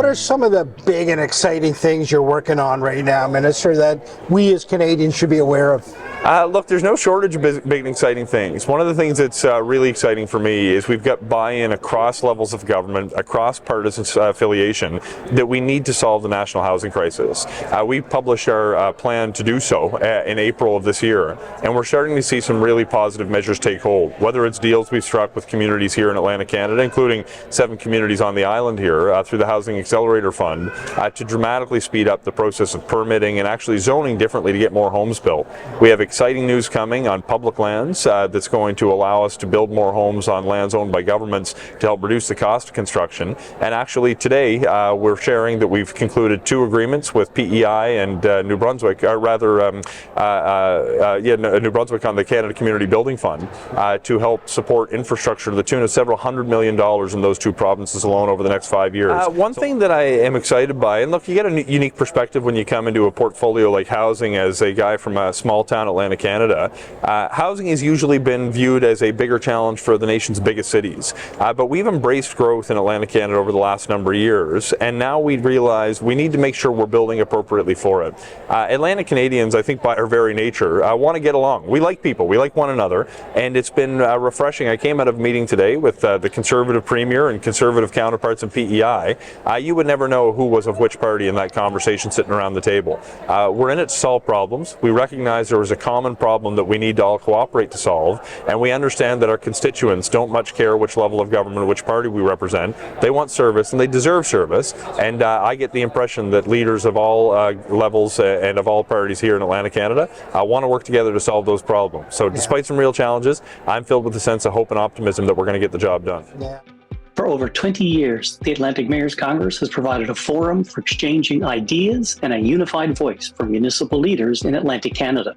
What are some of the big and exciting things you're working on right now, Minister, that we as Canadians should be aware of? Look, there's no shortage of big and exciting things. One of the things that's really exciting for me is we've got buy-in across levels of government, across partisan affiliation, that we need to solve the national housing crisis. We published our plan to do so in April of this year, and we're starting to see some really positive measures take hold, whether it's deals we've struck with communities here in Atlantic Canada, including 7 communities on the island here, through the Housing Accelerator Fund, to dramatically speed up the process of permitting and actually zoning differently to get more homes built. We have exciting news coming on public lands that's going to allow us to build more homes on lands owned by governments to help reduce the cost of construction. And actually today we're sharing that we've concluded 2 agreements with PEI and New Brunswick, or rather New Brunswick on the Canada Community Building Fund to help support infrastructure to the tune of several $100 million in those 2 provinces alone over the next 5 years. One thing that I am excited by, and look, you get a unique perspective when you come into a portfolio like housing as a guy from a small town Atlantic Canada. Housing has usually been viewed as a bigger challenge for the nation's biggest cities, but we've embraced growth in Atlantic Canada over the last number of years, and now we realize we need to make sure we're building appropriately for it. Atlantic Canadians, I think by our very nature, want to get along. We like people, we like one another, and it's been refreshing. I came out of a meeting today with the Conservative Premier and Conservative counterparts in PEI. You would never know who was of which party in that conversation sitting around the table. We're in it to solve problems. We recognize there was a common problem that we need to all cooperate to solve, and we understand that our constituents don't much care which level of government, which party we represent. They want service and they deserve service, and I get the impression that leaders of all levels and of all parties here in Atlantic Canada want to work together to solve those problems. So despite some real challenges, I'm filled with a sense of hope and optimism that we're going to get the job done. For over 20 years, the Atlantic Mayors Congress has provided a forum for exchanging ideas and a unified voice for municipal leaders in Atlantic Canada.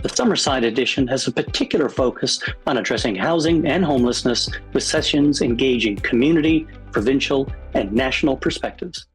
The Summerside edition has a particular focus on addressing housing and homelessness, with sessions engaging community, provincial, and national perspectives.